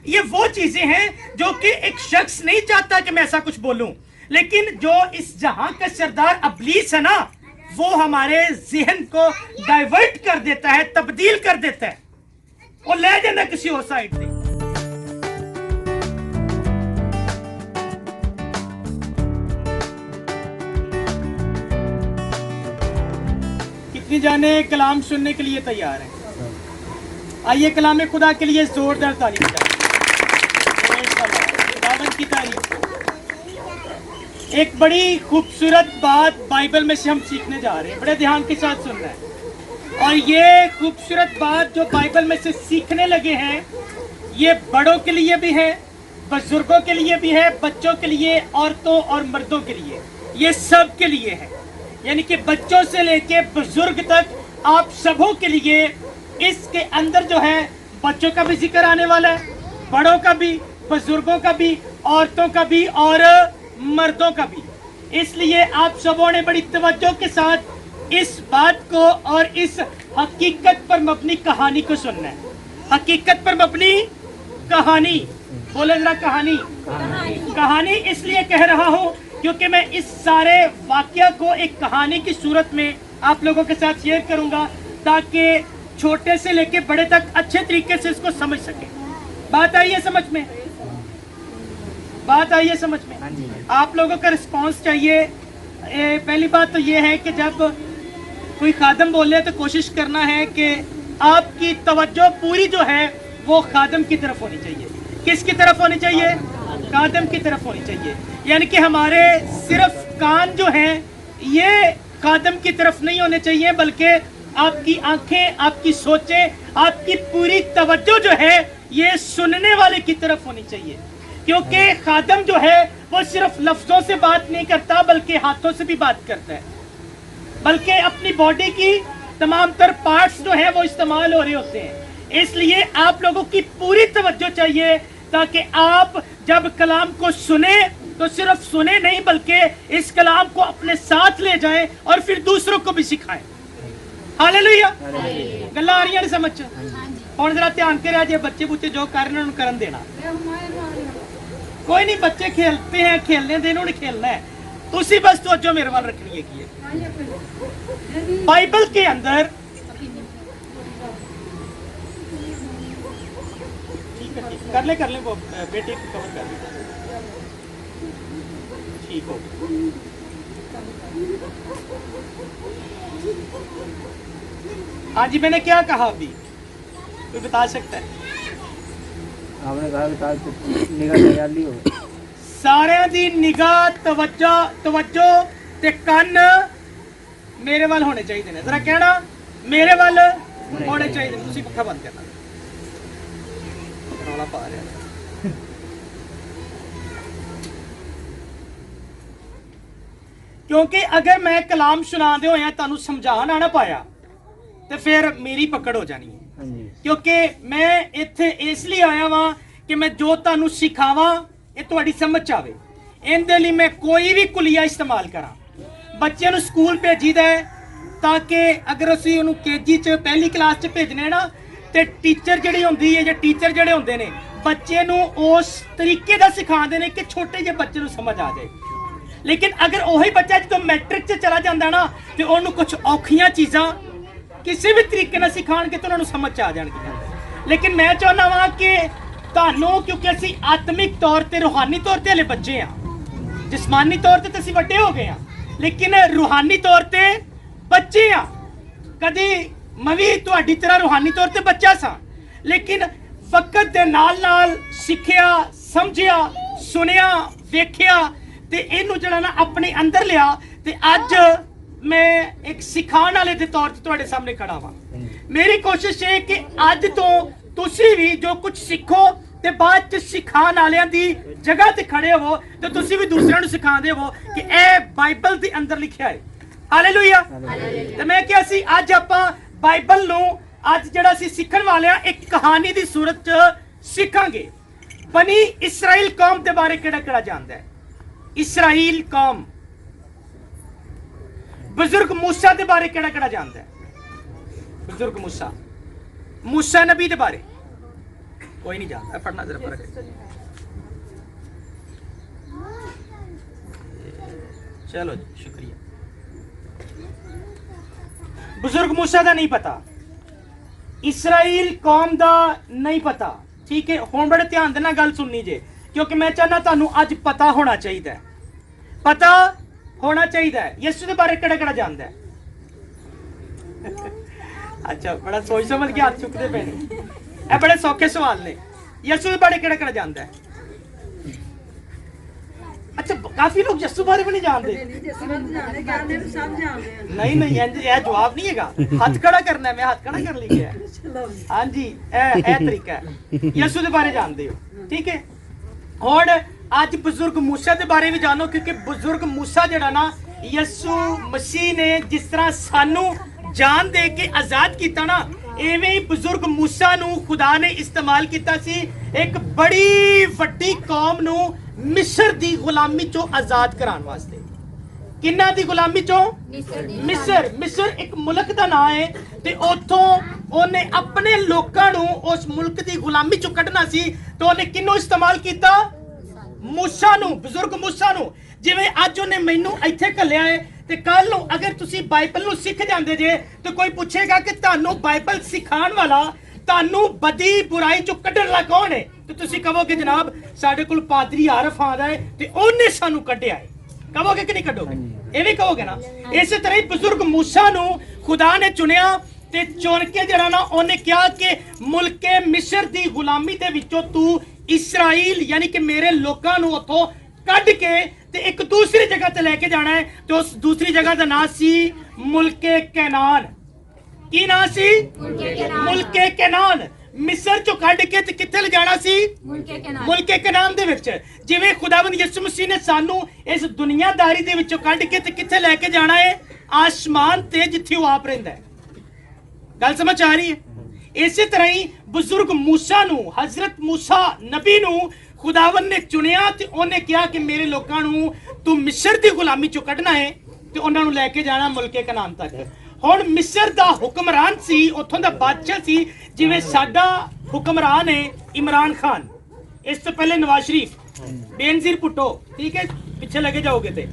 یہ وہ چیزیں ہیں جو کہ ایک شخص نہیں چاہتا کہ میں ایسا کچھ بولوں، لیکن جو اس جہاں کا سردار ابلیس ہے نا، وہ ہمارے ذہن کو ڈائیورٹ کر دیتا ہے، تبدیل کر دیتا ہے، وہ لے جانا کسی اور سائڈ سے۔ کتنی جانے کلام سننے کے لیے تیار ہیں؟ آئیے کلام خدا کے لیے زوردار تعریف کریں۔ خداوند کی تعریف۔ ایک بڑی خوبصورت بات بائبل میں سے ہم سیکھنے جا رہے ہیں، بڑے دھیان کے ساتھ سننا ہے، اور یہ خوبصورت بات جو بائبل میں سے سیکھنے لگے ہیں، یہ بڑوں کے لیے بھی ہے، بزرگوں کے لیے بھی ہے، بچوں کے لیے، عورتوں اور مردوں کے لیے، یہ سب کے لیے ہے، یعنی کہ بچوں سے لے کے بزرگ تک آپ سبوں کے لیے اس کے اندر جو ہے بچوں کا بھی ذکر آنے والا ہے، بڑوں کا بھی، بزرگوں کا بھی، عورتوں کا بھی اور مردوں کا بھی۔ اس لیے آپ سبوں نے بڑی توجہ کے ساتھ اس بات کو اور اس حقیقت پر مبنی کہانی کو سننا ہے۔ حقیقت پر مبنی کہانی، بولے ذرا کہانی۔ کہانی اس لیے کہہ رہا ہوں کیونکہ میں اس سارے واقعہ کو ایک کہانی کی صورت میں آپ لوگوں کے ساتھ شیئر کروں گا تاکہ چھوٹے سے لے کے بڑے تک اچھے طریقے سے اس کو سمجھ سکیں۔ بات آئی ہے سمجھ میں؟ بات آئی ہے سمجھ میں؟ آپ لوگوں کا رسپانس چاہیے۔ پہلی بات تو یہ ہے کہ جب کوئی خادم بولے تو کوشش کرنا ہے کہ آپ کی توجہ پوری جو ہے وہ خادم کی طرف ہونی چاہیے۔ کس کی طرف ہونی چاہیے؟ خادم کی طرف ہونی چاہیے، یعنی کہ ہمارے صرف کان جو ہیں یہ خادم کی طرف نہیں ہونے چاہیے، بلکہ آپ کی آنکھیں، آپ کی سوچیں، آپ کی پوری توجہ جو ہے یہ سننے والے کی طرف ہونی چاہیے، کیونکہ خادم جو ہے وہ صرف لفظوں سے بات نہیں کرتا بلکہ ہاتھوں سے بھی بات کرتا ہے، بلکہ اپنی باڈی کی تمام تر پارٹس جو ہیں وہ استعمال ہو رہے ہوتے ہیں۔ اس لیے آپ لوگوں کی پوری توجہ چاہیے تاکہ آپ جب کلام کو سنیں تو صرف سنیں نہیں بلکہ اس کلام کو اپنے ساتھ لے جائیں اور پھر دوسروں کو بھی سکھائیں۔ ہاللیلویا۔ گلا آ رہی ہیں سمجھ؟ اور ذرا دھیان کے رہ جائے، بچے بچے جو کر رہے ہیں انہوں کرن دینا، کوئی نہیں، بچے کھیلتے ہیں، کھیلنے دیں، انہوں نے کھیلنا ہے، اسی بس توجہ میرے وال رکھنی ہے کہ بائبل کے اندر کر لیں وہ بیٹے کو کور کر لیں، ٹھیک ہو۔ ہاں جی، میں نے کیا کہا ابھی؟ کوئی بتا سکتا ہے؟ آپ نے کہا نگاہ لی ہو، سارے دی نگاہ توجہ تے کن میرے وال ہونے چاہیے، ذرا کہنا میرے وال ہونے چاہیے۔ تسی پکھا بند کرنا، رولا پا رہے ہیں۔ کیونکہ اگر میں کلام سنا دے ہویا تانوں سمجھا نہ پایا تو پھر میری پکڑ ہو جانی ہے، کیونکہ میں ایتھے اس لیے آیا ہاں کہ میں جو تانوں سکھاواں یہ تہاڈی سمجھ آوے، ان دے لیے میں کوئی بھی کلیہ استعمال کراں۔ بچے نوں سکول بھیجی دا ہے تاکہ اگر اسی انہوں کے جی چ پہلی کلاس چ بھیجنے نا تے ٹیچر جڑی ہوندی ہے یا ٹیچر جڑے ہوندے نے بچے نوں اس طریقے دا سکھاندے نے کہ چھوٹے جے بچے نوں سمجھ آ جائے، لیکن اگر وہی بچہ جدوں میٹرک چ چلا جاندا نا تے انہوں کچھ اوکھیاں چیزاں کسی بھی طریقے نہ سکھان کے تو انہوں سمجھ آ جان گیا۔ لیکن میں چاہنا وا کہ تانوں کیونکہ اسی آتمک طور تے روحانی طور تے ہلے بچے ہیں، جسمانی طور تے اسی بڑے ہو گئے ہیں لیکن روحانی طور تے بچے ہیں۔ کدی میں بھی تہاڈی طرح روحانی طور تے بچہ سا، لیکن وقت دے نال نال سکھیا، سمجھیا، سنیا، ویکھیا تے اینوں جڑا نا اپنے اندر لیا تے اج میں ایک سکھان والے دے طور تے تہاڈے سامنے کھڑا ہاں۔ میری کوشش ہے کہ اج تو تسی بھی جو کچھ سیکھو تے بعد چ سکھان والےاں دی جگہ تے کھڑے ہو تے تسی بھی دوسرے نوں سکھاندے ہو کہ اے بائبل دے اندر لکھیا ہے۔ ہاللیلویا۔ تے میں کیا سی اج آپاں بائبل نوں اج جڑا سی سیکھن والے ہیں ایک کہانی دی صورت چ سیکھاں گے۔ بنی اسرائیل قوم دے بارے کیڑا جاندا ہے؟ اسرائیل قوم۔ بزرگ موسیٰ دے بارے کیڑا جاندا ہے؟ بزرگ موسیٰ نبی دے بارے कोई नहीं जानता, पढ़ना जरा फर्क है। चलो जी, शुक्रिया। बुजुर्ग मूसा का नहीं पता, इसराइल कौम का नहीं पता, ठीक है। हुण बड़े ध्यान देना गल सुननी जे, क्योंकि मैं चाहना तुहानू अज पता होना चाहिए, पता होना चाहिए यीशु के बारे केड़ा केड़ा जानदा है। अच्छा, बड़ा सोच समझ के हाथ चुकते पे ने, ये बड़े सौखे सवाल ने। यीशु के बारे केड़ा केड़ा जानदा है? अच्छा, काफी लोग यीशु बारे भी नहीं जानते। नहीं नहीं, ये जवाब नहीं हैगा, हाथ खड़ा करना है, मैं हाथ खड़ा कर लिया है। हाँ जी, ए तरीका है, यीशु के बारे जानते हो, ठीक है। और आज बुजुर्ग मूसा के बारे भी जानो, क्योंकि बुजुर्ग मूसा जड़ा ना यीशु मसीह ने जिस तरह सानू जान दे के आजाद किया ना, एवें ही बुजुर्ग मूसा नू खुदा ने इस्तेमाल किया सी एक बड़ी वड्डी कौम नू मिस्र दी गुलामी चो आजाद कराने वास्ते। किन्ना दी गुलामी चो? मिस्र। मिस्र एक मुल्क दा नाम है, ते ओथों ओने अपने लोकां नू उस मुल्क दी गुलामी चो कढना सी, तो ओने किन्नू इस्तेमाल किया? मूसा नू, बुजुर्ग मूसा नू। जिवें अज ओने मैनू इत्थे घल्लिया है, ते कल नू अगर तुसी बाइबल नू सिख जांदे जे, तो कोई पूछेगा कि तुहानू बाइबल सिखाण वाला, तुहानू बदी बुराई चो कढण वाला कौन है? तो तुसी कहोगे जनाब साडे कोल पादरी आरफ आंदा है ते ओने सानू कढिया है। कहोगे कि नहीं कढोगे? ये भी कहोगे ना। इस तरह ही बुजुर्ग मूसा नू खुदा ने चुनिया, ते चुन के जरा ना ओने कहा कि मुल्के मिस्र दी गुलामी दे विचों तू इसराइल यानी कि मेरे लोकां नू उथों कढ के ते एक दूसरी जगह ते लेके जाना है। तो उस दूसरी जगह दा नाम सी मुल्के कैनान। की नाम सी? मुल्के कैनान। मिस्र चो कढ के ते कित्थे ले जाना सी? मुल्के कैनान दे विच। जिवें खुदावंद यीशु मसीह ने सानू इस दुनियादारी दे विचों कढ के ते कित्थे लेके जाना है? आसमान ते जिथे वो आप रहिंदा है। गल समझ आ रही है? इसी तरह ही बुजुर्ग मूसा नू, हजरत मूसा नबी नू खुदावन ने चुनिया, ते ओने कहा कि मेरे लोकां नू तू मिस्र दी गुलामी चो कढना है ते उन्हां नू लेके जाना मुल्के कनान तक। हुण मिस्र दा हुक्मरान सी, उत्थों दा बादशाह सी, जिवें साडा हुक्मरान है इमरान खान, इस तो पहले नवाज शरीफ, बेनजीर भुट्टो, ठीक है, पिछे लगे जाओगे ते।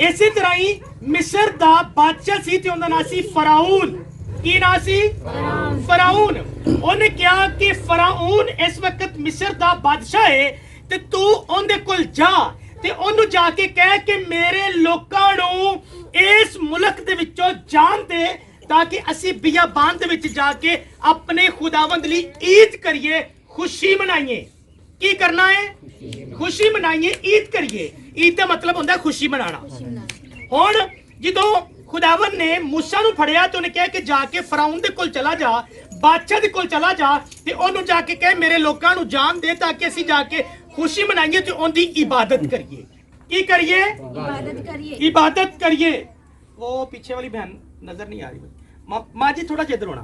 इसी तरह ही मिस्र दा बादशाह सी ते उहदा नाम सी फराउन। की नाम सी? फराउन। उन्हें कहा कि फराउन इस वक्त मिस्र दा बादशाह है, ते तू उहदे कोल जा ते ओनू जाके कह कि मेरे लोकां नू इस मुल्क दे विचों जान दे, ताकि असी बियाबान दे विच जाके अपने खुदावंद लई ईद करिए, खुशी मनाइए। की करना है? खुशी मनाइए, ईद करिए। ईद का मतलब होंदा खुशी मनाना। हुण जदों खुदावन ने मूसा नू फड़िया तो उन्हें कहा कि जाके फराउन दे कोल चला जा, बादशाह दे कोल चला जा, ते ओनू जाके कह मेरे लोकां नू जान दे, ताकि असी जाके खुशी मनाइए ते उनकी इबादत करिए। की करिए? इबादत करिए। इबादत करिए। वो पीछे वाली बहन नजर नहीं आ रही, माँ जी थोड़ा जिधर होना,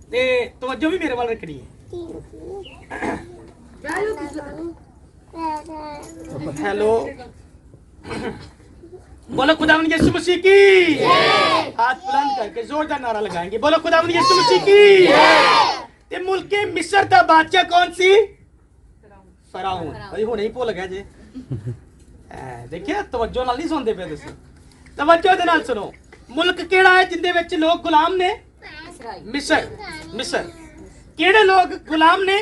ते तवज्जो भी मेरे वाल रखनी है। हेलो, बोलो खुदावंद यीशु मसीह की। हाथ बुलंद करके जोरदार नारा लगाएंगे, बोलो खुदावंद यीशु मसीह की। ते मुल्के मिस्र दा बादशाह कौन सी? फराउन। भाई हुणे ही भुल गए जे। देखिए तवज्जो नाल नहीं सुनदे पे तुसीं, तवज्जो दे नाल सुनो। मुल्क केड़ा है जिंदे विच लोग गुलाम ने? मिस्र। मिस्र। केड़े लोग गुलाम ने?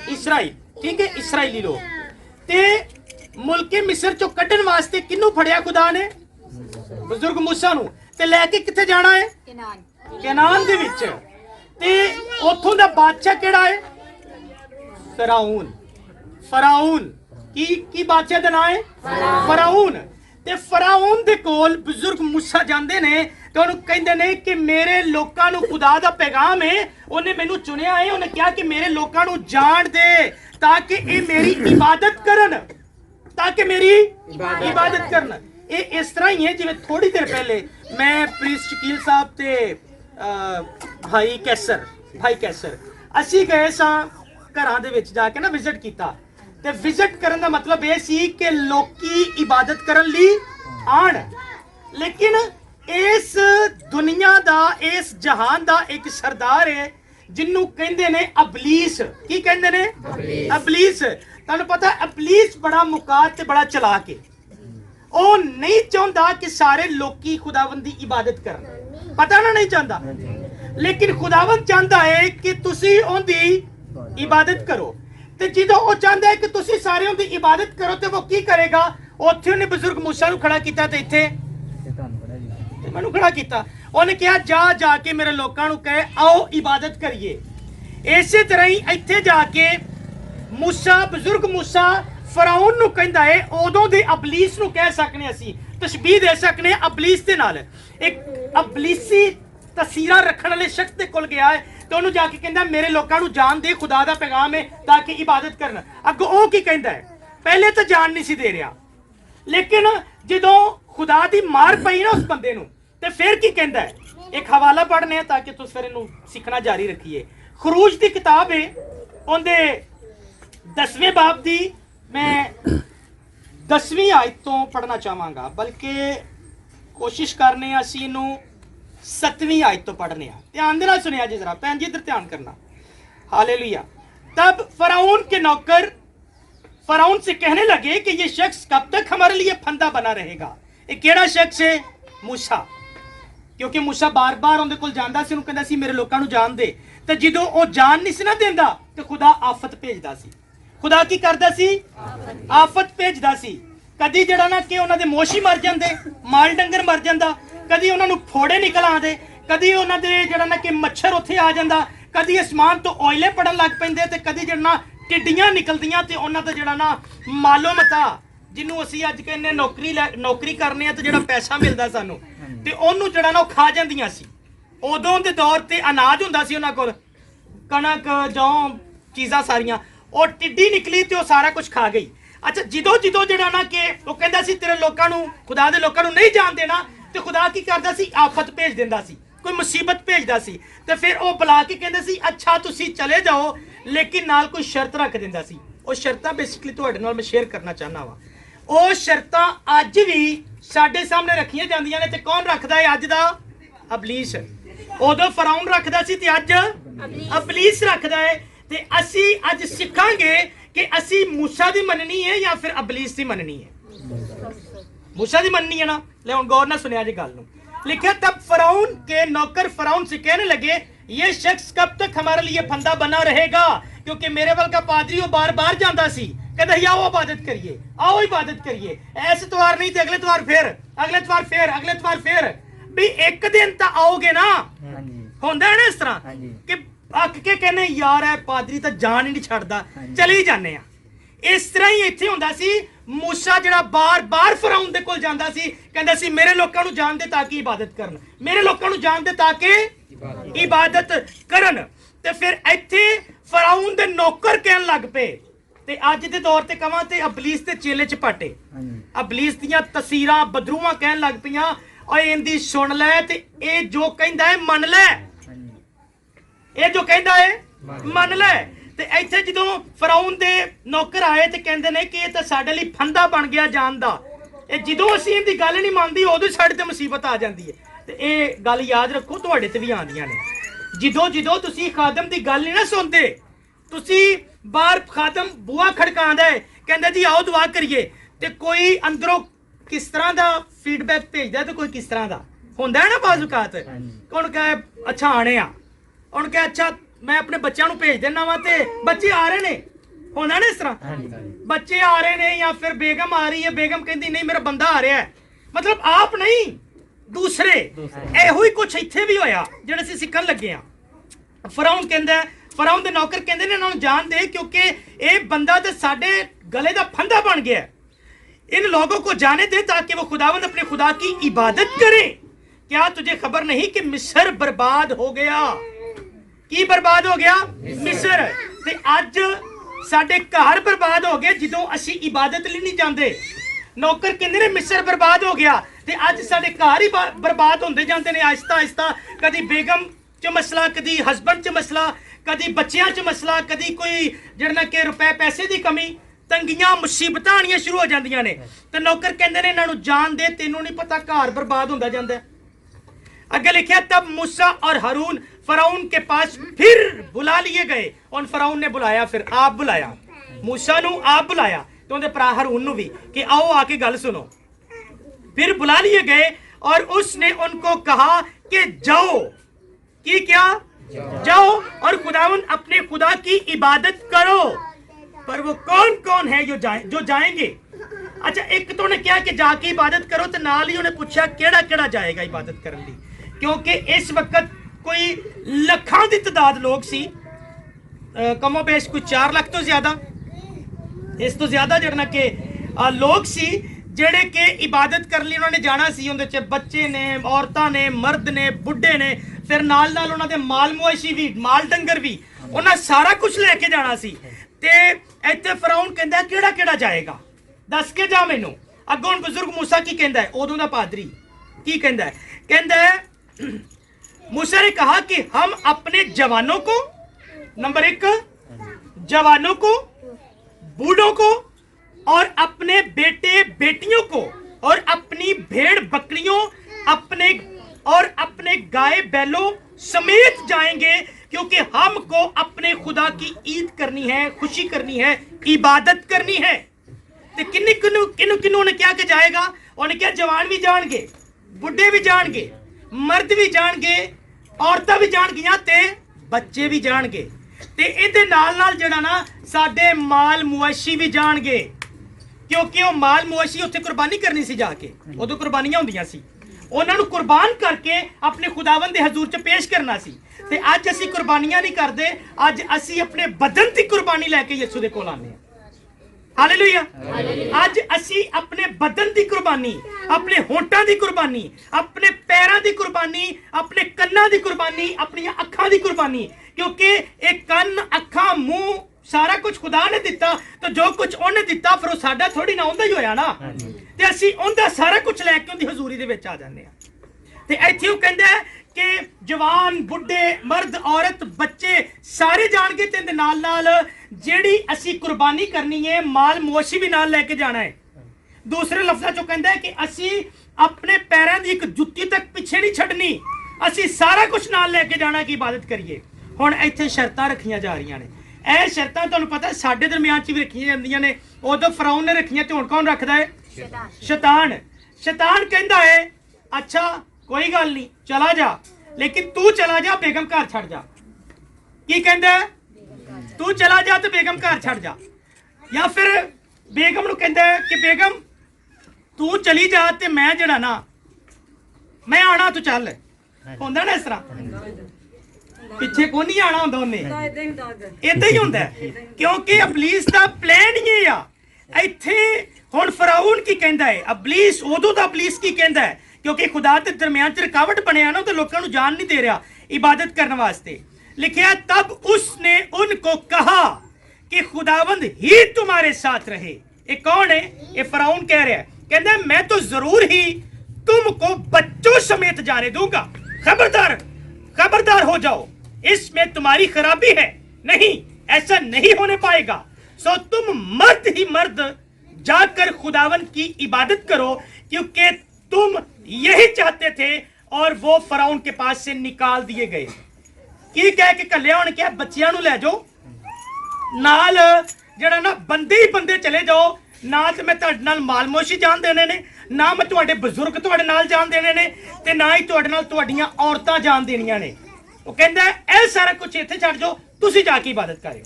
इसराइल, ठीक है, इसराइली लोग। ते मुल्के मिस्र चो कढण वास्ते किन्नू फड़िया खुदा ने? बुजुर्ग मूसा नू। ते लेके किथे जाना है? कैनान दे विच। ते ओथों दा बादशाह केड़ा है? फराउन। फराउन की बादशाह दा नाम है? फराउन। ते फराउन दे कोल बुजुर्ग मूसा जांदे ने, ते ओनू कहंदे ने कि मेरे लोकां नू खुदा दा पैगाम है, ओने मैनू चुनिया है, ओने कहा कि मेरे लोकां नू जान दे, ताकि ए मेरी इबादत करन, ताकि मेरी इबादत करन। ये इस तरह ही है जिवें थोड़ी देर पहले मैं प्रीस्ट शकील साहब ते भाई कैसर असी गए सां घरां दे विच जाके ना विजिट कीता। ते विजिट करन दा मतलब ये सी कि लोकी इबादत करन लई आण, लेकिन इस दुनिया दा, इस जहान दा एक सरदार है ਜਿਹਨੂੰ ਕਹਿੰਦੇ ਨੇ ਅਬਲੀਸ। ਕੀ ਕਹਿੰਦੇ ਨੇ? ਅਬਲੀਸ। ਤੁਹਾਨੂੰ ਪਤਾ ਅਬਲੀਸ ਬੜਾ ਮੁਕਾਤ ਤੇ ਬੜਾ ਚਲਾਕ ਹੈ। ਉਹ ਨਹੀਂ ਚਾਹੁੰਦਾ ਕਿ ਸਾਰੇ ਲੋਕੀ ਖੁਦਾਵੰਦ ਦੀ ਇਬਾਦਤ ਕਰਨ। ਪਤਾ ਨਾ, ਨਹੀਂ ਚਾਹੁੰਦਾ, ਲੇਕਿਨ ਖੁਦਾਵੰਦ ਚਾਹੁੰਦਾ ਹੈ ਕਿ ਤੁਸੀਂ ਉਹਦੀ ਇਬਾਦਤ ਕਰੋ। ਤੇ ਜਦੋਂ ਉਹ ਚਾਹੁੰਦਾ ਹੈ ਕਿ ਤੁਸੀਂ ਸਾਰੇ ਉਹਦੀ ਇਬਾਦਤ ਕਰੋ ਤੇ ਉਹ ਕੀ ਕਰੇਗਾ? ਉੱਥੇ ਉਹਨੇ ਬਜ਼ੁਰਗ ਮੂਸਾ ਨੂੰ ਖੜਾ ਕੀਤਾ ਤੇ ਇੱਥੇ ਮੈਨੂੰ ਖੜਾ ਕੀਤਾ। ਉਹਨੇ ਕਿਹਾ ਜਾ ਕੇ ਮੇਰੇ ਲੋਕਾਂ ਨੂੰ ਕਹੇ ਆਓ ਇਬਾਦਤ ਕਰੀਏ। ਇਸੇ ਤਰ੍ਹਾਂ ਹੀ ਇੱਥੇ ਜਾ ਕੇ ਮੂਸਾ, ਬਜ਼ੁਰਗ ਮੂਸਾ ਫਰਾਉਨ ਨੂੰ ਕਹਿੰਦਾ ਹੈ, ਉਦੋਂ ਦੇ ਅਬਲੀਸ ਨੂੰ ਕਹਿ ਸਕਨੇ ਅਸੀਂ, ਤਸ਼ਬੀਹ ਦੇ ਸਕਨੇ ਅਬਲੀਸ ਦੇ ਨਾਲ। ਇੱਕ ਅਬਲੀਸੀ ਤਸਵੀਰਾਂ ਰੱਖਣ ਵਾਲੇ ਸ਼ਖਸ ਦੇ ਕੋਲ ਗਿਆ ਹੈ ਤੇ ਉਹਨੂੰ ਜਾ ਕੇ ਕਹਿੰਦਾ ਮੇਰੇ ਲੋਕਾਂ ਨੂੰ ਜਾਣ ਦੇ, ਖੁਦਾ ਦਾ ਪੈਗਾਮ ਹੈ ਤਾਂ ਕਿ ਇਬਾਦਤ ਕਰਨ। ਅੱਗੋਂ ਉਹ ਕੀ ਕਹਿੰਦਾ ਹੈ? ਪਹਿਲੇ ਤਾਂ ਜਾਣ ਨਹੀਂ ਸੀ ਦੇ ਰਿਹਾ, ਲੇਕਿਨ ਜਦੋਂ ਖੁਦਾ ਦੀ ਮਾਰ ਪਈ ਨਾ ਉਸ ਬੰਦੇ ਨੂੰ ਤੇ ਫਿਰ ਕੀ ਕਹਿੰਦਾ ਹੈ? ਇੱਕ ਹਵਾਲਾ ਪੜ੍ਹਨੇ ਤਾਂ ਕਿ ਤੁਸੀਂ ਫਿਰ ਇਹਨੂੰ ਸਿੱਖਣਾ ਜਾਰੀ ਰੱਖੀਏ। ਖਰੂਜ ਦੀ ਕਿਤਾਬ ਹੈ, ਉਹਦੇ 10ਵੇਂ ਬਾਬ ਦੀ ਮੈਂ 10ਵੀਂ ਆਇਤ ਤੋਂ ਪੜ੍ਹਨਾ ਚਾਹਾਂਗਾ, ਬਲਕਿ ਕੋਸ਼ਿਸ਼ ਕਰਨੇ ਆ ਅਸੀਂ ਇਹਨੂੰ 7वीं आयत तो पढ़ने। ध्यान देना सुनिया जी जरा, भैन जी इधर ध्यान करना। हालेलुया। तब फराउन के नौकर फराउन से कहने लगे कि ये शख्स कब तक हमारे लिए फंदा बना रहेगा। ये केड़ा शख्स है? मूसा। क्योंकि मूसा बार बार उनके कोल जांदा सी, उन्होंने कहंदा सी मेरे लोकां नूं जान दे। ते जदों ओ जान नहीं सी ना देंदा ते खुदा आफत भेजदा सी। खुदा की करदा सी? आफत भेजदा सी। कदी जड़ा ना कि उन्हां दे मोशी मर जांदे, माल डंगर मर जांदा, कदी उन्हां नूं फोड़े निकल आंदे, कदी उन्हां दे जड़ा ना कि मच्छर उत्थे आ जांदा, कदी आसमान तो ओयले पड़न लग पैंदे ते कदी जड़ा ना टिड्डियां निकलदियां ते उन्हां दा जड़ा ना मालो मता जिन्नू असीं अज कहने नौकरी करने ते जड़ा पैसा मिलदा सानू ते ओनू जड़ा ना खा जांदियां सी। उदों दे दौर ते अनाज हुंदा सी उन्हां कोल, कणक जौ चीज़ां सारियां, और टिड्डी निकली ते ओह सारा कुछ खा गई। अच्छा, जिदों जड़ा ना कि वो कहंदा सी तेरे लोकां नूं, खुदा दे लोकां नूं नहीं जान देना, ते खुदा की करदा सी? आफत भेज दिंदा सी, कोई मुसीबत भेजदा सी। ते फिर वो बुला के कहंदा सी अच्छा तुसी चले जाओ, लेकिन नाल कोई शर्त रख दिंदा सी। वो शर्तां बेसिकली तुहाडे नाल मैं शेयर करना चाहना वा। वो शर्तां अज भी साडे सामने रखियां जांदियां ने ते कौन रखदा है अज दा? अबलीस। उदों फराउन रखदा सी ते अज अबलीस रखदा है। ते असी अज सिखांगे कि असी मूसा दी मननी है या फिर अबलीस दी मननी है। मूसा दी मननी है ना। ले हुण गौर ना सुनिया जी गल नूं। लिखा तब फराउन के नौकर फराउन से कहने लगे ये शख्स कब तक हमारे लिए फंदा बना रहेगा? क्योंकि मेरे वाल का पादरी वो बार बार जांदा सी, कहता आओ इबादत करिए, आओ इबादत करिए। ऐसे त्योहार नहीं थे, अगले त्योहार फिर, अगले त्योहार फिर, अगले त्योहार फिर। भी एक दिन तो आओगे ना, होंदा है ना इस तरह कि अक के कहने यार है पादरी तो जान ही नहीं छड़दा, चले ही जाने आ। इस तरह ही इत्थे हुंदा सी। मूसा जड़ा बार बार फराउन दे कोल जांदा सी, कहंदा सी मेरे लोकां नूं जान दे ताकि इबादत करन, मेरे लोकां नूं जान दे ताकि इबादत करन। ते फिर इत्थे फराउन दे नौकर कहन लग पे। ते अज दे दौर ते कवां ते अबलीस दे चेले चपाटे, अबलीस दियां तस्वीरां बदरूआं कहन लग पईयां ओए इंदी सुन लै ते ए जो कहंदा है मन लै, ਇਹ ਜੋ ਕਹਿੰਦਾ ਹੈ ਮੰਨ ਲੈ। ਤੇ ਇੱਥੇ ਜਦੋਂ ਫਰਾਉਨ ਦੇ ਨੌਕਰ ਆਏ ਤੇ ਕਹਿੰਦੇ ਨੇ ਕਿ ਇਹ ਤਾਂ ਸਾਡੇ ਲਈ ਫੰਦਾ ਬਣ ਗਿਆ ਜਾਨ ਦਾ। ਇਹ ਜਦੋਂ ਅਸੀਂ ਇਹਦੀ ਗੱਲ ਨਹੀਂ ਮੰਨਦੀ ਉਦੋਂ ਸਾਡੇ ਤੇ ਮੁਸੀਬਤ ਆ ਜਾਂਦੀ ਹੈ। ਤੇ ਇਹ ਗੱਲ ਯਾਦ ਰੱਖੋ, ਤੁਹਾਡੇ ਤੇ ਵੀ ਆਉਂਦੀਆਂ ਨੇ। ਜਦੋਂ ਤੁਸੀਂ ਖਾਦਮ ਦੀ ਗੱਲ ਨਹੀਂ ਨਾ ਸੁਣਦੇ, ਤੁਸੀਂ ਬਾਹਰ ਖਾਦਮ ਬੂਹਾ ਖੜਕਾਉਂਦਾ ਹੈ, ਕਹਿੰਦਾ ਜੀ ਆਓ ਦੁਆ ਕਰੀਏ, ਤੇ ਕੋਈ ਅੰਦਰੋਂ ਕਿਸ ਤਰ੍ਹਾਂ ਦਾ ਫੀਡਬੈਕ ਭੇਜਦਾ ਤੇ ਕੋਈ ਕਿਸ ਤਰ੍ਹਾਂ ਦਾ ਹੁੰਦਾ ਹੈ ਨਾ। ਬਾਜ਼ੂਕਾਤ ਕੌਣ ਕਹੇ ਅੱਛਾ ਆਣੇ ਆ, ਹੁਣ ਕਹੇ ਅੱਛਾ मैं अपने बच्चों ਨੂੰ भेज देना वा ते बच्चे आ रहे ने, होना ना इस तरह बच्चे आ रहे ने, या फिर बेगम आ रही है, बेगम कहती नहीं मेरा बंदा आ रहा है, मतलब आप नहीं दूसरे। ਇਹੋ ਹੀ ਕੁਛ ਇੱਥੇ ਵੀ ਹੋਇਆ ਜਿਹੜਾ ਅਸੀਂ ਸਿੱਖਣ ਲੱਗੇ ਆ। ਫਰਾਉਨ ਕਹਿੰਦਾ, ਫਰਾਉਨ ਦੇ ਨੌਕਰ ਕਹਿੰਦੇ ਨੇ ਇਹਨਾਂ ਨੂੰ ਜਾਣ ਦੇ क्योंकि ਇਹ ਬੰਦਾ ਤੇ ਸਾਡੇ गले ਦਾ फंदा बन गया है, इन लोगों को जाने दे ताकि वो खुदावंद अपने खुदा की इबादत करे। क्या तुझे खबर नहीं कि मिस्र बर्बाद हो गया? की बर्बाद हो गया? मिस्र। ते अज साडे घर बर्बाद हो गए जदों असी इबादत लई नहीं जांदे। नौकर कहंदे ने मिस्र बर्बाद हो गया, ते अज साडे घर ही बर्बाद होंदे जांदे ने आहिस्ता आहिस्ता। कदी बेगम च मसला, कदी हस्बैंड च मसला, कदी बच्चियां च मसला, कदी कोई जिहड़ा कि रुपए पैसे दी कमी, तंगियां मुसीबतां आणियां शुरू हो जांदियां ने। ते नौकर कहंदे ने इन्हां नूं जान दे, तैनूं नहीं पता घर बर्बाद हुंदा जांदा। आगे लिखा तब मूसा और हारून फराउन के पास फिर बुला लिए गए और फराउन ने बुलाया, फिर आप बुलाया मूसा नू, आप बुलाया तो उनके भरा हारून नू भी कि आओ आके गल सुनो। फिर बुला लिए गए और उसने उनको कहा कि जाओ, कि क्या जाओ और खुदावन अपने खुदा की इबादत करो। पर वो कौन कौन है जो जाएंगे? अच्छा, एक तो उन्हें क्या कि जाके इबादत करो, तो नाल ही उन्हें पूछा केड़ा केड़ा जाएगा इबादत करने ली, क्योंकि इस वक्त कोई लखां दी तादाद लोग सी, कमो बेश कोई 4 लाख तो ज्यादा, इस तो ज्यादा जड़ना के लोग सी ਜਿਹੜੇ ਕਿ ਇਬਾਦਤ ਕਰਨ ਲਈ ਉਹਨਾਂ ਨੇ ਜਾਣਾ ਸੀ। ਉਹਦੇ ਚ ਬੱਚੇ ਨੇ, ਔਰਤਾਂ ਨੇ, ਮਰਦ ਨੇ, ਬੁੱਢੇ ਨੇ, ਫਿਰ ਨਾਲ ਨਾਲ ਉਹਨਾਂ ਦੇ ਮਾਲ ਮਵੇਸ਼ੀ ਵੀ, ਮਾਲ ਡੰਗਰ ਵੀ, ਉਹਨਾਂ ਸਾਰਾ ਕੁਝ ਲੈ ਕੇ ਜਾਣਾ ਸੀ। ਤੇ ਇੱਥੇ ਫਰਾਉਨ ਕਹਿੰਦਾ ਕਿਹੜਾ ਕਿਹੜਾ ਜਾਏਗਾ, ਦੱਸ ਕੇ ਜਾ ਮੈਨੂੰ। ਅੱਗੋਂ ਹੁਣ ਬਜ਼ੁਰਗ ਮੂਸਾ ਕੀ ਕਹਿੰਦਾ ਹੈ, ਉਦੋਂ ਦਾ ਪਾਦਰੀ ਕੀ ਕਹਿੰਦਾ ਹੈ? ਕਹਿੰਦਾ ਹੈ मूसा ने कहा कि हम अपने जवानों को, नंबर 1 जवानों को, बूढ़ों को और अपने बेटे बेटियों को और अपनी भेड़ बकरियों अपने गाय बैलों समेत जाएंगे, क्योंकि हमको अपने खुदा की ईद करनी है, खुशी करनी है, इबादत करनी है। तो किन्नू ने क्या कि जाएगा? उन्हें क्या जवान भी जाएंगे, बुढ़े भी जाएंगे, मर्द भी जाएंगे, औरतां भी जाएंगियां ते बच्चे भी जाएंगे, ते इहदे नाल नाल जिहड़ा ना साडे माल मुआशी भी जाएंगे, क्योंकि वो माल मुआशी उत्थे कुर्बानी करनी सी, जाके उदों कुर्बानियां हुंदियां सी, उन्हां नूं कुर्बान करके अपने खुदावंद दे हजूर च पेश करना सी। ते अज असीं कुर्बानियां नहीं करदे, अज असीं अपने बदन दी कुर्बानी लैके यीशु दे कोल आने। हालेलुया। आज असी अपने बदन की कुर्बानी, अपने होंठां की कुर्बानी, अपने पैरों की कुर्बानी, अपने कन्नां की कुर्बानी, अपनी अखां की कुर्बानी, क्योंकि एक कन्न, अखां, मुंह सारा कुछ खुदा ने दिता, तो जो कुछ उन्हें दिता फिर साडा थोड़ी ना उंदा ही होया ना, ते असी उंदा सारा कुछ लैके उंदी हजूरी दे विच आ जांदे आ। ते इत्थे ओह कहंदा है कि जवान, बुढ़े, मर्द, औरत, बच्चे सारे जाणगे, ते नाल नाल ਜਿਹੜੀ ਅਸੀਂ ਕੁਰਬਾਨੀ ਕਰਨੀ ਹੈ ਮਾਲ ਮੋਸ਼ੀ ਵੀ ਨਾਲ ਲੈ ਕੇ ਜਾਣਾ ਹੈ। ਦੂਸਰੇ ਲਫ਼ਜ਼ਾਂ ਚੋਂ ਕਹਿੰਦਾ ਹੈ ਕਿ ਅਸੀਂ ਆਪਣੇ ਪੈਰਾਂ ਦੀ ਇੱਕ ਜੁੱਤੀ ਤੱਕ ਪਿੱਛੇ ਨਹੀਂ ਛੱਡਣੀ, ਅਸੀਂ ਸਾਰਾ ਕੁਝ ਨਾਲ ਲੈ ਕੇ ਜਾਣਾ ਕਿ ਇਬਾਦਤ ਕਰੀਏ। ਹੁਣ ਇੱਥੇ ਸ਼ਰਤਾਂ ਰੱਖੀਆਂ ਜਾ ਰਹੀਆਂ ਨੇ। ਇਹ ਸ਼ਰਤਾਂ ਤੁਹਾਨੂੰ ਪਤਾ ਸਾਡੇ ਦਰਮਿਆਨ 'ਚ ਵੀ ਰੱਖੀਆਂ ਜਾਂਦੀਆਂ ਨੇ, ਉਦੋਂ ਫਰਾਉਨ ਨੇ ਰੱਖੀਆਂ ਤੇ ਹੁਣ ਕੌਣ ਰੱਖਦਾ ਹੈ? ਸ਼ੈਤਾਨ। ਸ਼ੈਤਾਨ ਕਹਿੰਦਾ ਹੈ ਅੱਛਾ ਕੋਈ ਗੱਲ ਨਹੀਂ ਚਲਾ ਜਾ, ਲੇਕਿਨ ਤੂੰ ਚਲਾ ਜਾ, ਬੇਗਮ ਘਰ ਛੱਡ ਜਾ। ਕੀ ਕਹਿੰਦਾ? तू चला जा तो बेगम घर छड़ जा, या फिर बेगम नूं कहंदा है कि बेगम तू चली जा ते मैं जड़ा ना मैं आना, तू चल। होंदा ना इस तरह, पिछे को नहीं आना होंदा, उन्हें इदां ही होंदा, क्योंकि अबलीस दा प्लान ही आ। इत्थे हुण फराउन की कहंदा है, अबलीस उदों दा अबलीस की कहंदा है, क्योंकि खुदा दे दरमियान च रुकावट बनया ना, तो लोकां नूं जान नहीं दे रहा इबादत करने वास्ते। लिखा तब उसने उनको कहा कि खुदावंद ही तुम्हारे साथ रहे। ये कौन है? ये फराउन कह रहा है, कहता है मैं तो जरूर ही तुमको बच्चों समेत जाने दूंगा, खबरदार खबरदार हो जाओ, इसमें तुम्हारी खराबी है, नहीं ऐसा नहीं होने पाएगा। सो तुम मर्द ही मर्द जाकर खुदावंद की इबादत करो, क्योंकि तुम यही चाहते थे। और वो फराउन के पास से निकाल दिए गए। की कह के कलिया होने क्या बच्चियां नूं लै जाओ नाल, जड़ा ना बंदे ही बंदे चले जाओ ना, तो मैं तुहाडे नाल मालमोशी जान देने ने, ना मैं तुहाडे बजुर्ग तुहाडे नाल जान देने ने, ते ना ही तुहाडे नाल तुहाडीआं औरतां जान देनियां ने। वो कहंदा है ए सारा कुछ इत्थे छड्ड जाओ, तुसीं जाके इबादत करियो।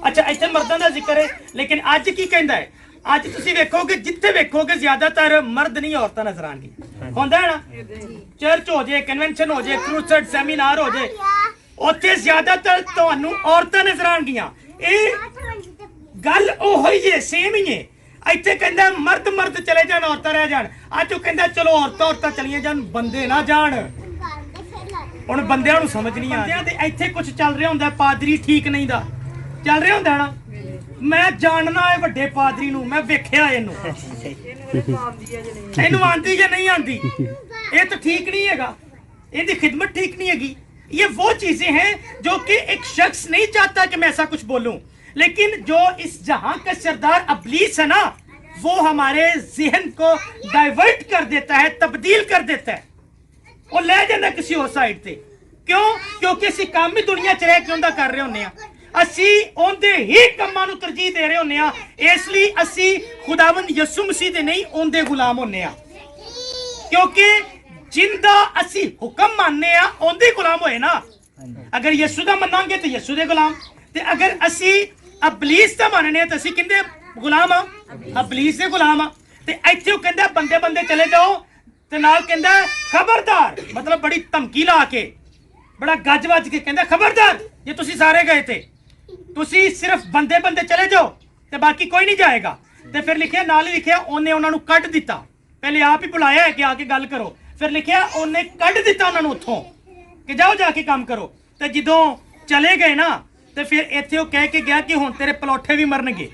अच्छा इत्थे मर्दां दा जिक्र है, लेकिन अज की कहंदा है? अज तुसीं वेखोगे, जिथे वेखोगे ज्यादातर मर्द नहीं औरतां नजर आउणगीਆਂ। होंदा है ना, चर्च हो जाए, कन्वेंशन हो जाए, क्रूसेड सैमीनार हो जाए, उत्थे ज्यादातर तुहानूं औरतां नजर आउणगीਆਂ। ਇਹ ਗੱਲ ਉਹੋ ਹੀ ਹੈ, सेम ही है। ਇੱਥੇ ਕਹਿੰਦਾ ਮਰਦ ਮਰਦ ਚਲੇ ਜਾਣ, ਔਰਤਾਂ ਰਹਿ ਜਾਣ। ਅੱਜ ਉਹ ਕਹਿੰਦਾ ਚਲੋ ਔਰਤਾਂ ਚਲੀਆਂ ਜਾਣ, ਬੰਦੇ ਨਾ ਜਾਣ। ਹੁਣ ਬੰਦਿਆਂ ਨੂੰ ਸਮਝ ਨਹੀਂ ਆਉਂਦੀ ਤੇ ਇੱਥੇ ਕੁਝ ਚੱਲ ਰਿਹਾ ਹੁੰਦਾ, ਪਾਦਰੀ ਠੀਕ ਨਹੀਂ ਦਾ ਚੱਲ ਰਿਹਾ ਹੁੰਦਾ ਨਾ। ਮੈਂ ਜਾਣਨਾ ਹੈ ਵੱਡੇ ਪਾਦਰੀ ਨੂੰ, ਮੈਂ ਵੇਖਿਆ ਇਹਨੂੰ ਆਂਦੀ ਜਾਂ ਨਹੀਂ ਆਂਦੀ, ਇਹ ਤਾਂ ਠੀਕ नहीं हैगा, ਇਹਦੀ खिदमत ठीक नहीं हैगी। ये वो चीजें हैं जो कि एक शख्स नहीं चाहता कि मैं ऐसा कुछ बोलूं, लेकिन जो इस जहां का सरदार अबलीस है ना, वो हमारे जहन को डाइवर्ट कर देता है, तब्दील कर देता है। ਉਹ ਲੈ ਜਾਂਦਾ ਕਿਸੇ ਹੋਰ ਸਾਈਡ ਤੇ। ਕਿਉਂ? ਕਿਉਂਕਿ ਅਸੀਂ ਕੰਮ ਹੀ ਦੁਨੀਆ 'ਚ ਰਹਿ ਕੇ ਉਹਦਾ ਕਰ ਰਹੇ ਹੁੰਦੇ ਆ, ਅਸੀਂ ਉਹਦੇ ਹੀ ਕੰਮਾਂ ਨੂੰ ਤਰਜੀਹ ਦੇ ਰਹੇ ਹੁੰਦੇ ਆ। ਇਸ ਲਈ ਅਸੀਂ ਖੁਦਾਵੰਦ ਯਿਸੂ ਮਸੀਹ ਦੇ ਨਹੀਂ ਉਹਦੇ ਗੁਲਾਮ ਹੁੰਦੇ ਆ, ਕਿਉਂਕਿ ਜਿੰਦਾ ਅਸੀਂ ਹੁਕਮ ਮੰਨਦੇ ਆ ਉਹਦੇ ਗੁਲਾਮ ਹੋਏ ਨਾ। ਅਗਰ ਯਿਸੂ ਦਾ ਮੰਨਾਂਗੇ ਤੇ ਯਿਸੂ ਦੇ ਗੁਲਾਮ, ਤੇ ਅਗਰ ਅਸੀਂ ਅਬਲੀਸ ਦਾ ਮੰਨਨੇ ਆ ਤਾਂ ਅਸੀਂ ਕਿੰਦੇ ਗੁਲਾਮ ਆ? ਅਬਲੀਸ ਦੇ ਗੁਲਾਮ ਆ। ਤੇ ਇੱਥੇ ਉਹ ਕਹਿੰਦਾ ਬੰਦੇ ਬੰਦੇ ਚਲੇ ਜਾਓ, ਤੇ ਨਾਲ ਕਹਿੰਦਾ ਖਬਰਦਾਰ, ਮਤਲਬ ਬੜੀ ਧਮਕੀ ਲਾ ਕੇ, ਬੜਾ ਗੱਜ ਵੱਜ ਕੇ ਕਹਿੰਦਾ ਖਬਰਦਾਰ, ਜੇ ਤੁਸੀਂ ਸਾਰੇ ਗਏ ਤੇ ਤੁਸੀਂ ਸਿਰਫ ਬੰਦੇ ਬੰਦੇ ਚਲੇ ਜਾਓ ਤੇ ਬਾਕੀ ਕੋਈ ਨਹੀਂ ਜਾਏਗਾ। ਤੇ ਫਿਰ ਲਿਖਿਆ, ਨਾਲ ਹੀ ਲਿਖਿਆ ਉਹਨੇ ਉਹਨਾਂ ਨੂੰ ਕੱਢ ਦਿੱਤਾ। ਪਹਿਲੇ ਆਪ ਹੀ ਬੁਲਾਇਆ ਕਿ ਆ ਕੇ ਗੱਲ ਕਰੋ, ਫਿਰ ਲਿਖਿਆ ਉਹਨੇ ਕੱਢ ਦਿੱਤਾ ਉਹਨਾਂ ਨੂੰ ਉੱਥੋਂ ਕਿ ਜਾਓ ਜਾ ਕੇ ਕੰਮ ਕਰੋ। ਤੇ ਜਦੋਂ ਚਲੇ ਗਏ ਨਾ ਤੇ ਫਿਰ ਇੱਥੇ ਉਹ ਕਹਿ ਕੇ ਗਿਆ ਕਿ ਹੁਣ ਤੇਰੇ ਪਲੋਠੇ ਵੀ ਮਰਨਗੇ।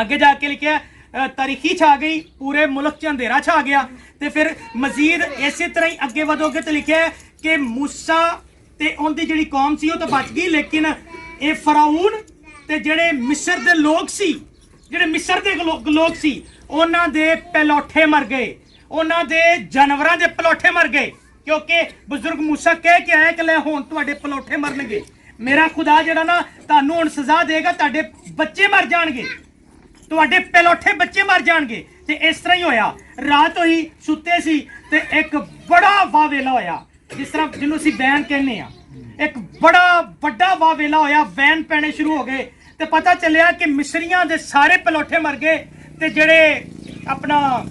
ਅੱਗੇ ਜਾ ਕੇ ਲਿਖਿਆ ਤਾਰੀਖੀ ਛਾ ਗਈ, ਪੂਰੇ ਮੁਲਕ 'ਚ ਅੰਧੇਰਾ ਛਾ ਗਿਆ। ਤੇ ਫਿਰ ਮਜ਼ੀਦ ਇਸੇ ਤਰ੍ਹਾਂ ਹੀ ਅੱਗੇ ਵਧੋਗੇ ਤੇ ਲਿਖਿਆ ਕਿ ਮੂਸਾ ਤੇ ਉਹਦੀ ਜਿਹੜੀ ਕੌਮ ਸੀ ਉਹ ਤਾਂ ਬਚ ਗਈ, ਲੇਕਿਨ ਇਹ ਫਰਾਊਨ ਤੇ ਜਿਹੜੇ ਮਿਸਰ ਦੇ ਲੋਕ ਸੀ, ਜਿਹੜੇ ਮਿਸਰ ਦੇ ਲੋਕ ਸੀ, ਉਹਨਾਂ ਦੇ ਪਲੋਠੇ ਮਰ ਗਏ, ਉਹਨਾਂ ਦੇ ਜਾਨਵਰਾਂ ਦੇ ਪਲੋਠੇ ਮਰ ਗਏ। ਕਿਉਂਕਿ ਬਜ਼ੁਰਗ ਮੂਸਾ ਕਹਿ ਕੇ ਆਇਆ ਕਿ ਲੈ ਹੁਣ ਤੁਹਾਡੇ ਪਲੋਠੇ ਮਰਨਗੇ, ਮੇਰਾ ਖੁਦਾ ਜਿਹੜਾ ਨਾ ਤੁਹਾਨੂੰ ਹੁਣ ਸਜ਼ਾ ਦੇਗਾ, ਤੁਹਾਡੇ ਬੱਚੇ ਮਰ ਜਾਣਗੇ, ਤੁਹਾਡੇ ਪਲੋਠੇ ਬੱਚੇ ਮਰ ਜਾਣਗੇ। ਤੇ ਇਸ ਤਰ੍ਹਾਂ ਹੀ ਹੋਇਆ। ਰਾਤ ਹੋਈ, ਸੁੱਤੇ ਸੀ ਤੇ ਇੱਕ ਬੜਾ ਵਾਵੇਲਾ ਹੋਇਆ, ਜਿਸ ਤਰ੍ਹਾਂ ਜਿਹਨੂੰ ਅਸੀਂ ਵੈਨ ਕਹਿੰਦੇ ਆ, ਇੱਕ ਬੜਾ ਵੱਡਾ ਵਾਵੇਲਾ ਹੋਇਆ, ਵੈਨ ਪੈਣੇ ਸ਼ੁਰੂ ਹੋ ਗਏ। ਤੇ ਪਤਾ ਚੱਲਿਆ ਕਿ ਮਿਸਰੀਆਂ ਦੇ ਸਾਰੇ ਪਲੋਠੇ ਮਰ ਗਏ, ਤੇ ਜਿਹੜੇ ਆਪਣਾ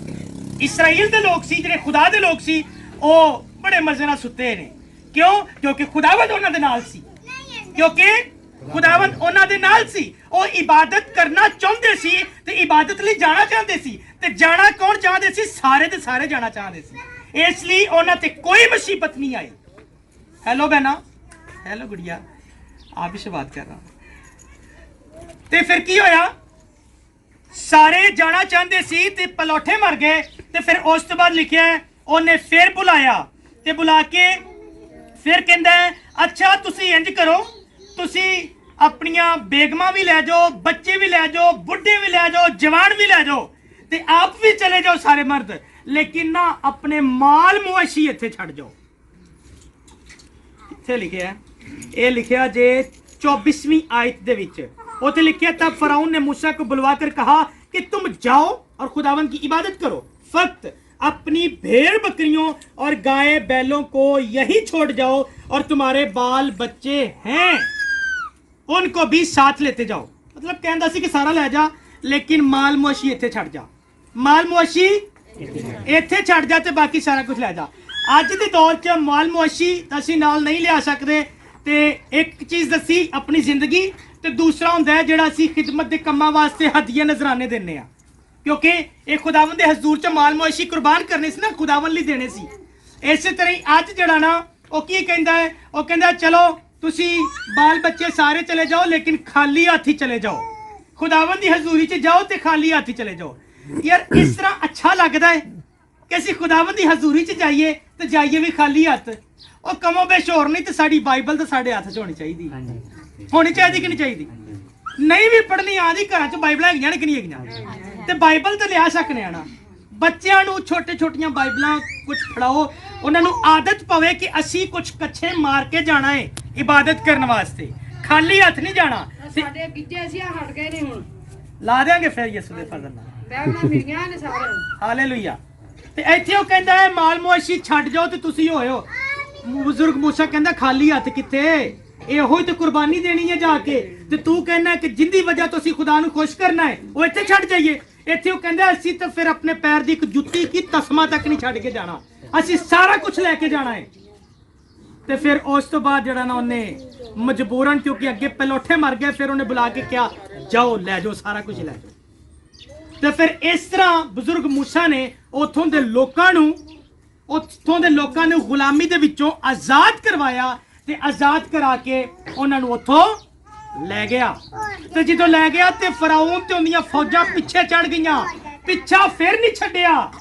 ਇਸਰਾਈਲ ਦੇ ਲੋਕ ਸੀ, ਜਿਹੜੇ ਖੁਦਾ ਦੇ ਲੋਕ ਸੀ, ਉਹ ਬੜੇ ਮਜ਼ੇ ਨਾਲ ਸੁੱਤੇ ਨੇ। ਕਿਉਂ? ਕਿਉਂਕਿ ਖੁਦਾਵੰਦ ਉਹਨਾਂ ਦੇ ਨਾਲ ਸੀ, ਕਿਉਂਕਿ ਖੁਦਾਵੰਦ ਉਹਨਾਂ ਦੇ ਨਾਲ ਸੀ। ਉਹ ਇਬਾਦਤ ਕਰਨਾ ਚਾਹੁੰਦੇ ਸੀ ਤੇ ਇਬਾਦਤ ਲਈ ਜਾਣਾ ਚਾਹੁੰਦੇ ਸੀ। ਤੇ ਜਾਣਾ ਕੌਣ ਚਾਹੁੰਦੇ ਸੀ? ਸਾਰੇ ਦੇ ਸਾਰੇ ਜਾਣਾ ਚਾਹੁੰਦੇ ਸੀ। ਇਸ ਲਈ ਉਹਨਾਂ ਤੇ ਕੋਈ ਮੁਸੀਬਤ ਨਹੀਂ ਆਈ। हेलो बहना, हेलो गुड़िया, आप ही से बात कर रहा हूं। ते फिर की होया? सारे जाना चाहते सी ते पलोठे मर गए। ते फिर उस तो बाद लिखिया है उन्हें फिर बुलाया ते बुला के फिर कहंदा है अच्छा तुसी इंज करो, तुसी अपनियां बेगमां भी ले जाओ, बच्चे भी ले जाओ, बुढ़े भी ले जाओ, जवान भी ले जाओ, ते आप भी चले जाओ सारे मर्द, लेकिन ना अपने माल मुआशी इत्थे छड़ जाओ। ਇੱਥੇ ਲਿਖਿਆ, ਇਹ ਲਿਖਿਆ ਜੇ 24ਵੀਂ आयत ਦੇ ਵਿੱਚ, ਉੱਥੇ ਲਿਖਿਆ तब फराउन ने मूसा को बुलवाकर कहा कि तुम जाओ और खुदावंद की इबादत करो, फक्त अपनी भेड़ बकरियों और गाय बैलों को यही छोड़ जाओ, और तुम्हारे बाल बच्चे हैं उनको भी साथ लेते जाओ। मतलब कहता सी कि सारा ले जा, लेकिन माल मुआशी इत्थे छड़ जा, माल मुआशी इत्थे छड़ जा ते बाकी सारा कुछ ले जा। ਅੱਜ ਦੇ ਦੌਰ 'ਚ ਮਾਲ ਮੁਆਸ਼ੀ ਅਸੀਂ ਨਾਲ ਨਹੀਂ ਲਿਆ ਸਕਦੇ। ਤੇ ਇੱਕ ਚੀਜ਼ ਦੱਸੀ ਆਪਣੀ ਜ਼ਿੰਦਗੀ, ਤੇ ਦੂਸਰਾ ਹੁੰਦਾ ਹੈ ਜਿਹੜਾ ਅਸੀਂ ਖਿਦਮਤ ਦੇ ਕੰਮਾਂ ਵਾਸਤੇ ਹਦੀਏ ਨਜ਼ਰਾਨੇ ਦਿੰਨੇ ਆ, ਕਿਉਂਕਿ ਇਹ ਖੁਦਾਵੰਦ ਦੇ ਹਜ਼ੂਰ 'ਚ ਮਾਲ ਮੁਆਸ਼ੀ ਕੁਰਬਾਨ ਕਰਨੇ ਸੀ ਨਾ, ਖੁਦਾਵੰਦ ਲਈ ਦੇਣੇ ਸੀ। ਇਸੇ ਤਰ੍ਹਾਂ ਹੀ ਅੱਜ ਜਿਹੜਾ ਨਾ ਉਹ ਕੀ ਕਹਿੰਦਾ ਹੈ, ਉਹ ਕਹਿੰਦਾ ਚਲੋ ਤੁਸੀਂ ਬਾਲ ਬੱਚੇ ਸਾਰੇ ਚਲੇ ਜਾਓ, ਲੇਕਿਨ ਖਾਲੀ ਹੱਥ ਹੀ ਚਲੇ ਜਾਓ, ਖੁਦਾਵੰਦ ਦੀ ਹਜ਼ੂਰੀ 'ਚ ਜਾਓ ਤੇ ਖਾਲੀ ਹੱਥ ਹੀ ਚਲੇ ਜਾਓ। ਯਾਰ ਇਸ ਤਰ੍ਹਾਂ ਅੱਛਾ ਲੱਗਦਾ ਹੈ ਕਿ ਅਸੀਂ ਖੁਦਾਵੰਦ ਦੀ ਹਜ਼ੂਰੀ 'ਚ ਜਾਈਏ ਤੇ ਜਾਈਏ ਵੀ ਖਾਲੀ ਹੱਥ। ਉਹ ਕਮੋ ਬੇਸ਼ ਹੋਰ ਨਹੀਂ ਤੇ ਸਾਡੀ ਬਾਈਬਲ ਤਾਂ ਸਾਡੇ ਹੱਥ 'ਚ ਹੋਣੀ ਚਾਹੀਦੀ, ਹੋਣੀ ਚਾਹੀਦੀ ਕਿ ਨਹੀਂ ਚਾਹੀਦੀ? ਨਹੀਂ ਵੀ ਪੜ੍ਹਨੀ ਆਦੀ, ਘਰਾਂ 'ਚ ਬਾਈਬਲਾਂ ਹੈਗੀਆਂ ਨੇ ਕਿ ਨਹੀਂ ਹੈਗੀਆਂ? ਤੇ ਬਾਈਬਲ ਤੇ ਲਿਆ ਸਕਨੇ ਆ ਨਾ। ਬੱਚਿਆਂ ਨੂੰ ਛੋਟੇ ਛੋਟੀਆਂ ਬਾਈਬਲਾਂ ਕੁਝ ਫੜਾਓ, ਉਹਨਾਂ ਨੂੰ ਆਦਤ ਪਵੇ ਕਿ ਅਸੀਂ ਕੁਝ ਕੱਛੇ ਮਾਰ ਕੇ ਜਾਣਾ ਹੈ ਇਬਾਦਤ ਕਰਨ ਵਾਸਤੇ, ਖਾਲੀ ਹੱਥ ਨਹੀਂ ਜਾਣਾ। ਸਾਡੇ ਗਿੱਜੇ ਸੀ ਹਟ ਗਏ ਨੇ, ਹੁਣ ਲਾ ਦੇਾਂਗੇ ਫਿਰ ਯਿਸੂ ਦੇ ਫਜ਼ਲ ਨਾਲ। ਬੈਠਣਾ ਮਿਲੀਆਂ ਨੇ ਸਾਰੇ। ਹਾਲੇਲੂਇਆ। ਤੇ ਇੱਥੇ ਉਹ ਕਹਿੰਦਾ ਹੈ ਮਾਲ ਮੁਆਸ਼ੀ ਛੱਡ ਜਾਓ ਤੇ ਤੁਸੀਂ ਹੋਇਓ। ਬਜ਼ੁਰਗ ਮੂਸਾ ਕਹਿੰਦਾ ਖਾਲੀ ਹੱਥ ਕਿੱਥੇ, ਇਹੋ ਹੀ ਤੇ ਕੁਰਬਾਨੀ ਦੇਣੀ ਹੈ ਜਾ ਕੇ। ਤੇ ਤੂੰ ਕਹਿੰਦਾ ਕਿ ਜਿੰਦੀ ਵਜ੍ਹਾ ਤੋਂ ਅਸੀਂ ਖੁਦਾ ਨੂੰ ਖੁਸ਼ ਕਰਨਾ ਹੈ ਉਹ ਇੱਥੇ ਛੱਡ ਜਾਈਏ। ਇੱਥੇ ਉਹ ਕਹਿੰਦਾ ਅਸੀਂ ਤਾਂ ਫਿਰ ਆਪਣੇ ਪੈਰ ਦੀ ਇੱਕ ਜੁੱਤੀ ਕੀ ਤਸਮਾ ਤੱਕ ਨਹੀਂ ਛੱਡ ਕੇ ਜਾਣਾ, ਅਸੀਂ ਸਾਰਾ ਕੁਝ ਲੈ ਕੇ ਜਾਣਾ ਹੈ। ਤੇ ਫਿਰ ਉਸ ਤੋਂ ਬਾਅਦ ਜਿਹੜਾ ਨਾ ਉਹਨੇ ਮਜਬੂਰਨ, ਕਿਉਂਕਿ ਅੱਗੇ ਪਲੋਠੇ ਮਰ ਗਏ, ਫਿਰ ਉਹਨੇ ਬੁਲਾ ਕੇ ਕਿਹਾ ਜਾਓ ਲੈ ਜਾਓ ਸਾਰਾ ਕੁਝ ਲੈ ਜਾਓ। ਤੇ ਫਿਰ ਇਸ ਤਰ੍ਹਾਂ ਬਜ਼ੁਰਗ ਮੂਸਾ ਨੇ ਉੱਥੋਂ ਦੇ ਲੋਕਾਂ ਨੂੰ ਗੁਲਾਮੀ ਦੇ ਵਿੱਚੋਂ ਆਜ਼ਾਦ ਕਰਵਾਇਆ ਤੇ ਆਜ਼ਾਦ ਕਰਾ ਕੇ ਉਹਨਾਂ ਨੂੰ ਉੱਥੋਂ ਲੈ ਗਿਆ। ਤੇ ਜਦੋਂ ਲੈ ਗਿਆ ਤੇ ਫਰਾਊਨ ਤੇ ਉਹਦੀਆਂ ਫੌਜਾਂ ਪਿੱਛੇ ਚੜ ਗਈਆਂ, ਪਿੱਛਾ ਫਿਰ ਨਹੀਂ ਛੱਡਿਆ,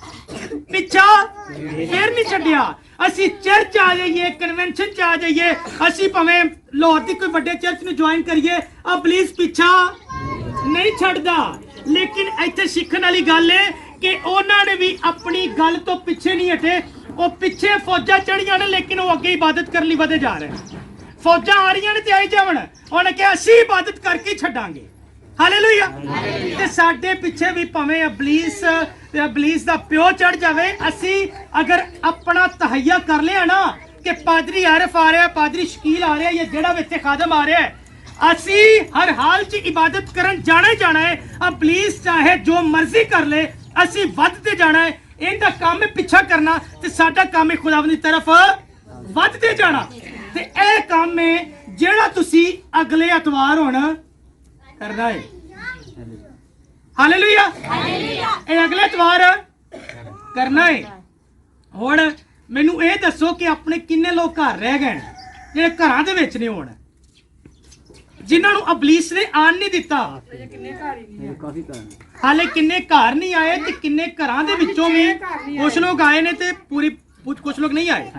ਪਿੱਛਾ ਫਿਰ ਨਹੀਂ ਛੱਡਿਆ। ਅਸੀਂ ਚਰਚ ਆ ਜਾਈਏ, ਕਨਵੈਨਸ਼ਨ 'ਚ ਆ ਜਾਈਏ, ਅਸੀਂ ਭਾਵੇਂ ਲਾਹੌਰ ਦੀ ਕੋਈ ਵੱਡੇ ਚਰਚ ਨੂੰ ਜੁਆਇਨ ਕਰੀਏ, ਆ ਪਲੀਜ਼ ਪਿੱਛਾ ਨਹੀਂ ਛੱਡਦਾ। ਲੇਕਿਨ ਇੱਥੇ ਸਿੱਖਣ ਵਾਲੀ ਗੱਲ ਹੈ ਕਿ ਉਹਨਾਂ ਨੇ ਵੀ ਆਪਣੀ ਗੱਲ ਤੋਂ ਪਿੱਛੇ ਨਹੀਂ ਹਟੇ, ਉਹ ਪਿੱਛੇ ਫੌਜਾਂ ਚੜੀਆਂ ਨੇ ਲੇਕਿਨ ਉਹ ਅੱਗੇ ਇਬਾਦਤ ਕਰਨ ਲਈ ਵਧੇ ਜਾ ਰਹੇ ਨੇ। ਫੌਜਾਂ ਆ ਰਹੀਆਂ ਨੇ ਤੇ ਆਈ ਜਾਵਣ, ਉਹਨੇ ਕਿਹਾ ਅਸੀਂ ਇਬਾਦਤ ਕਰਕੇ ਹੀ ਛੱਡਾਂਗੇ। ਹਾਲੇਲੂਇਆ। ਤੇ ਸਾਡੇ ਪਿੱਛੇ ਵੀ ਭਾਵੇਂ ਇਬਲੀਸ ਦਾ ਪਿਓ ਚੜ ਜਾਵੇ, ਅਸੀਂ ਅਗਰ ਆਪਣਾ ਤਹਈਆ ਕਰ ਲਿਆ ਨਾ ਕਿ ਪਾਦਰੀ ਆਰਫ ਆ ਰਿਹਾ, ਪਾਦਰੀ ਸ਼ਕੀਲ ਆ ਰਿਹਾ, ਜਾਂ ਜਿਹੜਾ ਵਿੱਚ ਖਾਦਮ ਆ ਰਿਹਾ, ਅਸੀਂ ਹਰ ਹਾਲ 'ਚ ਇਬਾਦਤ ਕਰਨ ਜਾਣਾ ਹੀ ਜਾਣਾ ਹੈ। ਇਬਲੀਸ ਚਾਹੇ ਜੋ ਮਰਜ਼ੀ ਕਰ ਲੈ, ਅਸੀਂ ਵੱਧਦੇ ਜਾਣਾ ਹੈ। ਇਹਦਾ ਕੰਮ ਹੈ ਪਿੱਛਾ ਕਰਨਾ, ਤੇ ਸਾਡਾ ਕੰਮ ਹੈ ਖੁਦਾਵੰਦ ਦੀ ਤਰਫ ਵੱਧਦੇ ਜਾਣਾ। ਤੇ ਇਹ ਕੰਮ ਹੈ ਜਿਹੜਾ ਤੁਸੀਂ ਅਗਲੇ ਐਤਵਾਰ ਹੁਣ ਕਰਨਾ ਹੈ। ਹਾਲੇਲੂਇਆ। ਇਹ ਅਗਲੇ ਐਤਵਾਰ ਕਰਨਾ ਹੈ। ਹੁਣ ਮੈਨੂੰ ਇਹ ਦੱਸੋ ਕਿ ਆਪਣੇ ਕਿੰਨੇ ਲੋਕ ਘਰ ਰਹਿ ਗਏ ਜਿਹੜੇ ਘਰਾਂ ਦੇ ਵਿੱਚ ਨਹੀਂ ਹੋਣ, ਜਿਨ੍ਹਾਂ ਨੂੰ ਇਬਲੀਸ ਨੇ ਆਣ ਨਹੀਂ ਦਿੱਤਾ। ਕਾਫੀ ਕਾਰਨ ਹਾਲੇ ਕਿੰਨੇ ਘਰ ਨਹੀਂ ਆਏ ਤੇ ਕਿੰਨੇ ਘਰਾਂ ਦੇ ਵਿੱਚੋਂ ਵੀ ਕੁਝ ਲੋਕ ਆਏ ਨੇ ਤੇ ਕੁਝ ਲੋਕ ਨਹੀਂ ਆਏ।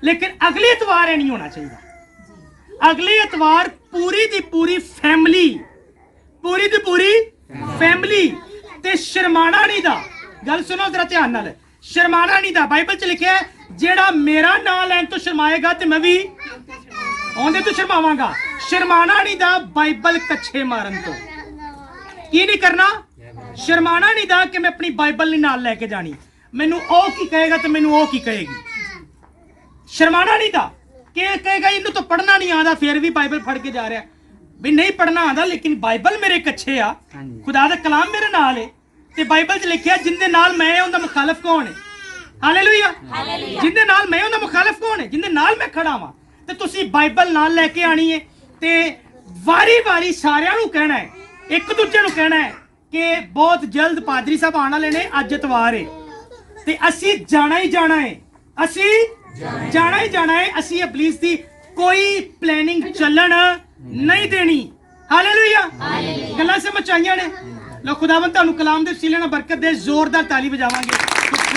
ਲੇਕਿਨ ਅਗਲੇ ਐਤਵਾਰ ਇਹ ਨਹੀਂ ਹੋਣਾ ਚਾਹੀਦਾ। ਅਗਲੇ ਐਤਵਾਰ ਪੂਰੀ ਦੀ ਪੂਰੀ ਫੈਮਿਲੀ ਤੇ ਸ਼ਰਮਾਣਾ ਨਹੀਂ ਦਾ। ਗੱਲ ਸੁਣੋ ਜ਼ਰਾ ਧਿਆਨ ਨਾਲ। ਸ਼ਰਮਾਣਾ ਨਹੀਂ ਦਾ ਬਾਈਬਲ 'ਚ ਲਿਖਿਆ, ਜਿਹੜਾ ਮੇਰਾ ਨਾਮ ਲੈਣ ਤੋਂ ਸ਼ਰਮਾਏਗਾ ਤੇ ਮੈਂ ਵੀ ਉਹਦੇ ਤੋਂ ਸ਼ਰਮਾਵਾਂਗਾ। ਸ਼ਰਮਾਣਾ ਨਹੀਂ ਦਾ ਬਾਈਬਲ ਕੱਛੇ ਮਾਰਨ ਤੋਂ। ਕੀ ਨਹੀਂ ਕਰਨਾ? ਸ਼ਰਮਾਣਾ ਨਹੀਂ ਦਾ ਕਿ ਮੈਂ ਆਪਣੀ ਬਾਈਬਲ ਨਹੀਂ ਨਾਲ ਲੈ ਕੇ ਜਾਣੀ, ਮੈਨੂੰ ਉਹ ਕੀ ਕਹੇਗਾ ਤੇ ਮੈਨੂੰ ਉਹ ਕੀ ਕਹੇਗੀ। ਸ਼ਰਮਾਣਾ ਨਹੀਂ ਦਾ ਕਿ ਕਹੇਗਾ ਇਹਨੂੰ ਤਾਂ ਪੜ੍ਹਨਾ ਨਹੀਂ ਆਉਂਦਾ, ਫਿਰ ਵੀ ਬਾਈਬਲ ਫੜ ਕੇ ਜਾ ਰਿਹਾ। ਵੀ ਨਹੀਂ ਪੜ੍ਹਨਾ ਆਉਂਦਾ ਲੇਕਿਨ ਬਾਈਬਲ ਮੇਰੇ ਕੱਛੇ ਆ, ਖੁਦਾ ਦਾ ਕਲਾਮ ਮੇਰੇ ਨਾਲ ਹੈ, ਤੇ ਬਾਈਬਲ 'ਚ ਲਿਖਿਆ ਜਿੰਦੇ ਨਾਲ ਮੈਂ ਉਹਦਾ ਮੁਖਾਲਫ ਕੌਣ ਹੈ। ਹਾਲੇਲੂਇਆ। ਜਿੰਦੇ ਨਾਲ ਮੈਂ ਉਹਦਾ ਮੁਖਾਲਫ ਕੌਣ ਹੈ? ਜਿੰਦੇ ਨਾਲ ਮੈਂ ਖੜਾ ਵਾਂ। ਤੇ ਤੁਸੀਂ ਬਾਈਬਲ ਨਾਲ ਲੈ ਕੇ ਆਣੀ ਹੈ ਤੇ ਵਾਰੀ ਸਾਰਿਆਂ ਨੂੰ ਕਹਿਣਾ ਹੈ, ਇੱਕ ਦੂਜੇ ਨੂੰ ਕਹਿਣਾ ਹੈ ਕਿ ਬਹੁਤ ਜਲਦ ਪਾਦਰੀ ਸਾਹਿਬ ਆਉਣ ਵਾਲੇ ਨੇ, ਅੱਜ ਐਤਵਾਰ ਹੈ ਤੇ ਅਸੀਂ ਜਾਣਾ ਹੀ ਜਾਣਾ ਹੈ। ਅਸੀਂ ਜਾਣਾ ਹੀ ਜਾਣਾ ਹੈ। ਅਸੀਂ ਇਬਲੀਸ ਦੀ ਕੋਈ ਪਲੈਨਿੰਗ ਚੱਲਣ ਨਹੀਂ ਦੇਣੀ। ਹਾਲੇਲੂਇਆ। ਗੱਲਾਂ ਸਮਝ ਆਈਆਂ ਨੇ? ਲੋ ਖੁਦਾਵੰਦ ਤੁਹਾਨੂੰ ਕਲਾਮ ਦੇ ਵਸੀਲੇ ਨਾਲ ਬਰਕਤ ਦੇ। ਜ਼ੋਰਦਾਰ ਤਾਲੀ ਵਜਾਵਾਂਗੇ।